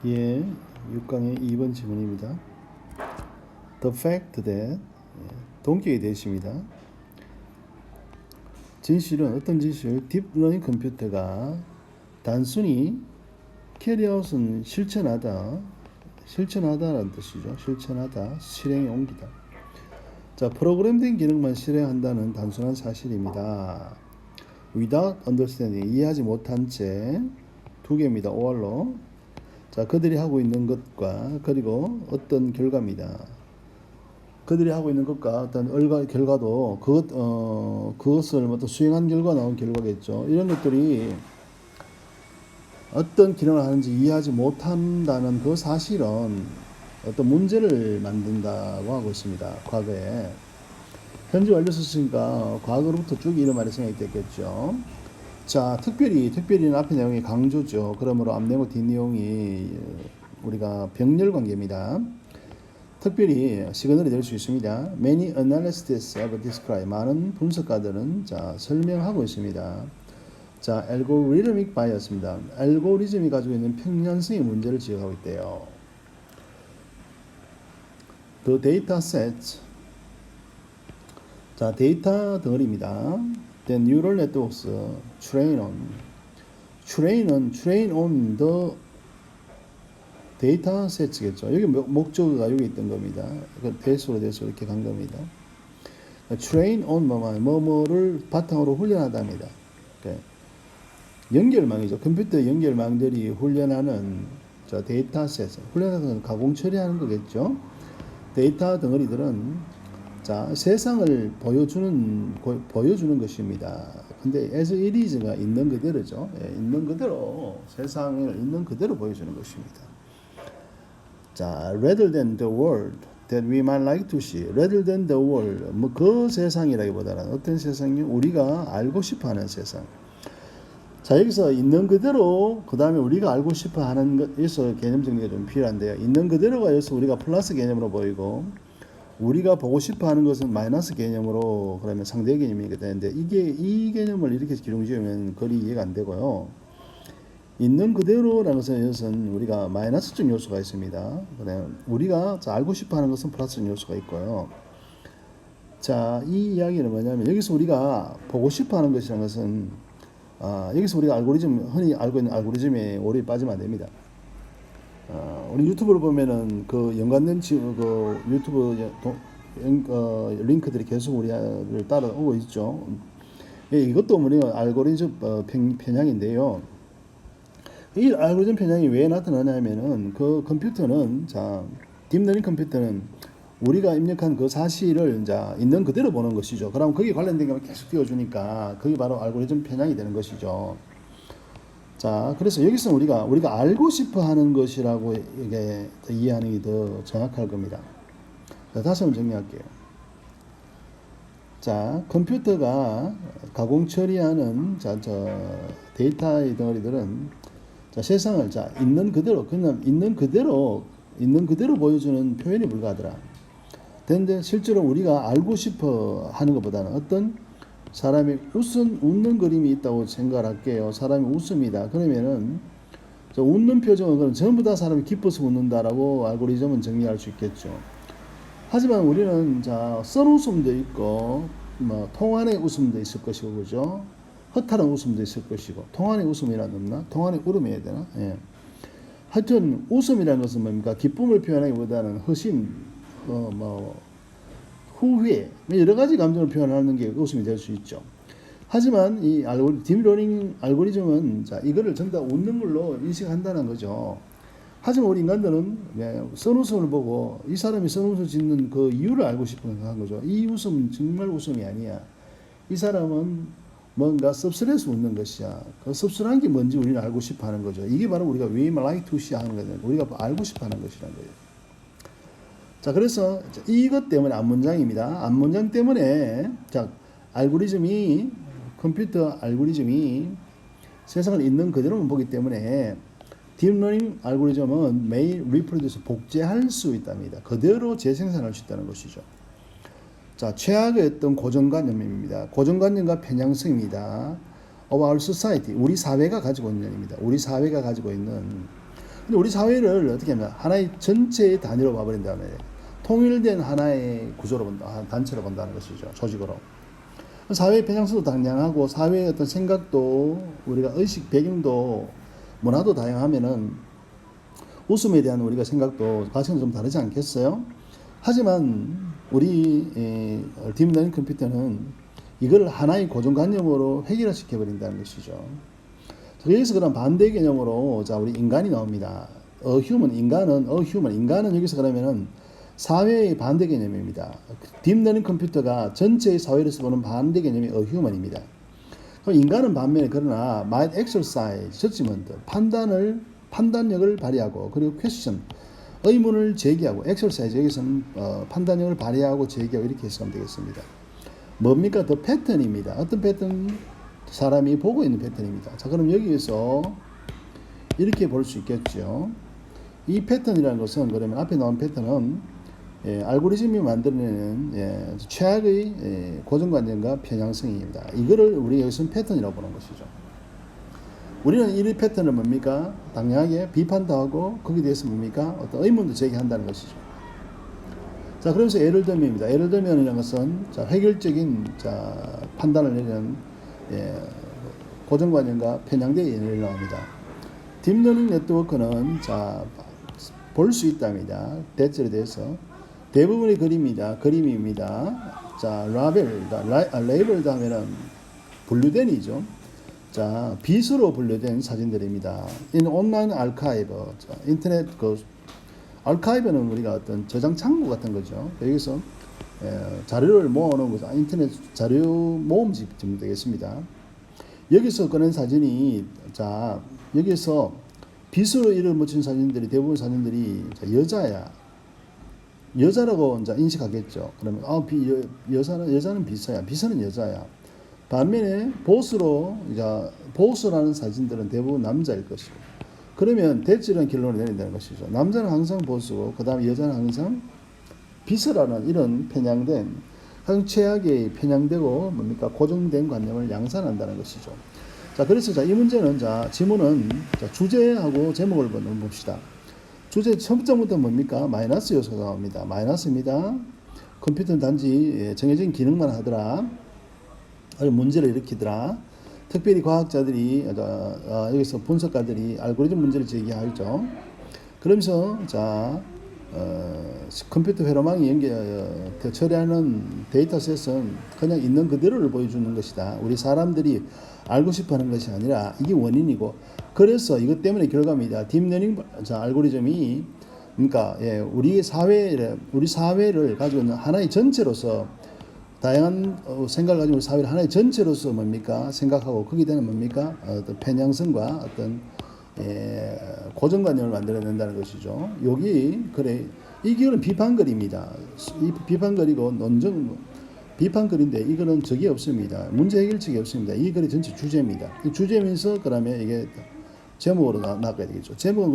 예, 6강의 2번 지문입니다. The fact that 동격이 대시입니다. 진실은 어떤 진실? 딥러닝 컴퓨터가 단순히 캐리아웃은 실천하다라는 뜻이죠. 실천하다, 실행에 옮기다. 자, 프로그램된 기능만 실행한다는 단순한 사실입니다. Without understanding, 이해하지 못한 채 두 개입니다. OR로. 자, 그들이 하고 있는 것과 그리고 어떤 결과입니다. 그들이 하고 있는 것과 어떤 결과도 그것을 어떤 수행한 결과 나온 결과겠죠. 이런 것들이 어떤 기능을 하는지 이해하지 못한다는 그 사실은 어떤 문제를 만든다고 하고 있습니다. 과거에. 현재 완료 썼으니까 과거로부터 쭉 이런 말이 생각이 됐겠죠. 자, 특별히는 앞의 내용이 강조죠. 그러므로 앞 내용 뒷 내용이 우리가 병렬 관계입니다. 특별히 시그널이 될 수 있습니다. Many analysts have described, 많은 분석가들은 설명하고 있습니다. 자, algorithmic bias입니다. 알고리즘이 가지고 있는 평면성의 문제를 지적하고 있대요. The data set, 자, 데이터 덩어리입니다. Then neural networks train on the data sets겠죠. 여기 목적어가 여기 있던 겁니다. 대수로 이렇게 간 겁니다. train on 뭐뭐를 바탕으로 훈련하답니다. 연결망이죠. 컴퓨터 연결망들이 훈련하는 데이터 셋, 훈련하는 건 가공 처리하는 거겠죠. 데이터 덩어리들은 세상을 보여주는 것입니다. 근데 as it is가 있는 그대로죠. 있는 그대로, 세상을 있는 그대로 보여주는 것입니다. 자, rather than the world that we might like to see. rather than the world, 그 세상이라기보다는 어떤 세상이 우리가 알고 싶어하는 세상. 자, 여기서 있는 그대로, 그 다음에 우리가 알고 싶어하는 것에서 개념 정리가 좀 필요한데요. 있는 그대로가 여기서 우리가 플러스 개념으로 보이고, 우리가 보고 싶어하는 것은 마이너스 개념으로 그러면 상대 개념이 되는데, 이 개념을 이렇게 기록지으면 거리 이해가 안 되고요. 있는 그대로라는 것은 우리가 마이너스적 요소가 있습니다. 우리가 알고 싶어하는 것은 플러스적 요소가 있고요. 자, 이 이야기는 뭐냐면 여기서 우리가 보고 싶어하는 것이라는 것은 여기서 우리가 흔히 알고 있는 알고리즘에 오래 빠지면 안 됩니다. 우리 유튜브를 보면은 그 연관된 그 유튜브 링크들이 계속 우리를 따라오고 있죠. 이것도 우리가 알고리즘 편향인데요. 이 알고리즘 편향이 왜 나타나냐면은 그 컴퓨터는 딥러닝 컴퓨터는 우리가 입력한 그 사실을 있는 그대로 보는 것이죠. 그럼 거기에 관련된 것만 계속 띄워주니까 그게 바로 알고리즘 편향이 되는 것이죠. 자, 그래서 여기서 우리가 알고 싶어 하는 것이라고 이게 이해하는 게 더 정확할 겁니다. 자, 다시 한번 정리할게요. 자, 컴퓨터가 가공 처리하는 데이터의 덩어리들은 세상을 있는 그대로, 그냥 있는 그대로 보여주는 표현이 불가하더라. 근데 실제로 우리가 알고 싶어 하는 것보다는 어떤 사람이 웃는 그림이 있다고 생각을 할게요. 사람이 웃습니다. 그러면은 웃는 표정은 그럼 전부 다 사람이 기뻐서 웃는다라고 알고리즘은 정리할 수 있겠죠. 하지만 우리는 썬 웃음도 있고 통안의 웃음도 있을 것이고, 그죠? 허탈한 웃음도 있을 것이고, 통안의 웃음이라는 없나? 통안의 울음이 해야 되나? 예. 하여튼 웃음이라는 것은 뭡니까? 기쁨을 표현하기보다는 허심, 후회, 여러 가지 감정을 표현하는 게 웃음이 될 수 있죠. 하지만 이 딥러닝 알고리즘은 이거를 전부 다 웃는 걸로 인식한다는 거죠. 하지만 우리 인간들은 선웃음을 보고 이 사람이 선웃음을 짓는 그 이유를 알고 싶은 거죠. 이 웃음은 정말 웃음이 아니야. 이 사람은 뭔가 씁쓸해서 웃는 것이야. 그 씁쓸한 게 뭔지 우리는 알고 싶어 하는 거죠. 이게 바로 우리가 we like to see 하는 거예요. 우리가 알고 싶어 하는 것이라는 거예요. 자, 그래서 이것 때문에 앞문장입니다. 앞문장 때문에 컴퓨터 알고리즘이 세상을 있는 그대로만 보기 때문에 딥러닝 알고리즘은 may reproduce, 복제할 수 있답니다. 그대로 재생산할 수 있다는 것이죠. 자, 최악의 어떤 고정관념입니다. 고정관념과 편향성입니다. of our society, 우리 사회가 가지고 있는 일입니다. 우리 사회가 가지고 있는 근데 우리 사회를 어떻게 하면 하나의 전체의 단위로 봐버린다면 통일된 하나의 구조로 본다, 단체로 본다는 것이죠. 조직으로. 사회의 편향성도 다양하고 사회의 어떤 생각도 우리가 의식 배경도 문화도 다양하면은 웃음에 대한 우리가 생각도 가치는 좀 다르지 않겠어요? 하지만 우리 딥러닝 컴퓨터는 이걸 하나의 고정관념으로 획일화시켜버린다는 것이죠. 여기서 그런 반대 개념으로 자 우리 인간이 나옵니다. 인간은 여기서 그러면은 사회의 반대 개념입니다. 딥러닝 컴퓨터가 전체의 사회에서 보는 반대 개념이 휴먼입니다. 그럼 인간은 반면에 그러나 mind exercise, judgment, 판단력을 발휘하고 그리고 question, 의문을 제기하고 exercise 여기서는 판단력을 발휘하고 제기하고 이렇게 해석하면 되겠습니다. 뭡니까? 더 패턴입니다. 어떤 패턴? 사람이 보고 있는 패턴입니다. 자, 그럼 여기에서 이렇게 볼 수 있겠죠. 이 패턴이라는 것은 그러면 앞에 나온 패턴은 알고리즘이 만들어내는 최악의 고정관념과 편향성입니다. 이거를 우리 여기서는 패턴이라고 보는 것이죠. 우리는 이 패턴을 뭡니까? 당연하게 비판도 하고 거기에 대해서 뭡니까? 어떤 의문도 제기한다는 것이죠. 자, 그러면서 예를 들면입니다. 예를 들면이라는 것은 자, 획일적인 판단을 내리는 고정관념과 편향된 예를 나옵니다. 딥러닝 네트워크는 볼 수 있답니다. 대체에 대해서 대부분의 그림입니다. 자, 레이블 하면은 분류된이죠. 자, 빛으로 분류된 사진들입니다. In online archive, 인터넷 아카이브는 우리가 어떤 저장 창고 같은 거죠. 여기서 자료를 모아놓은 거죠. 인터넷 자료 모음집 좀 되겠습니다. 여기서 꺼낸 사진이 여기서 빛으로 이름 붙인 사진들이 대부분 사진들이 여자라고 이제 인식하겠죠. 그러면 여자는 비서야. 비서는 여자야. 반면에 보스라는 사진들은 대부분 남자일 것이고. 그러면 대치라는 결론을 내린다는 것이죠. 남자는 항상 보스고 그다음에 여자는 항상 비서라는 이런 편향된 가장 최악의 편향되고 고정된 관념을 양산한다는 것이죠. 자, 그래서 이 문제는 지문은 주제하고 제목을 봅시다. 주제 처음부터 뭡니까? 마이너스 요소가 나옵니다. 마이너스입니다. 컴퓨터는 단지 정해진 기능만 하더라. 문제를 일으키더라. 특별히 과학자들이 여기서 분석가들이 알고리즘 문제를 제기하죠. 그러면서 컴퓨터 회로망이 처리하는 데이터셋은 그냥 있는 그대로를 보여주는 것이다. 우리 사람들이 알고 싶어하는 것이 아니라 이게 원인이고 그래서 이것 때문에 결과입니다. 딥러닝 알고리즘이 그러니까 우리 사회를 가지고 있는 하나의 전체로서 다양한 생각을 가지고 사회를 하나의 전체로서 생각하고 거기에 대한 어떤 편향성과 어떤 고정관념을 만들어낸다는 것이죠. 이거는 비판글입니다. 이 비판글이고 비판글인데 이거는 적이 없습니다. 문제 해결책이 없습니다. 이 글의 전체 주제입니다. 이 주제면서 그러면 이게 제목으로 나가야 되겠죠. 제목은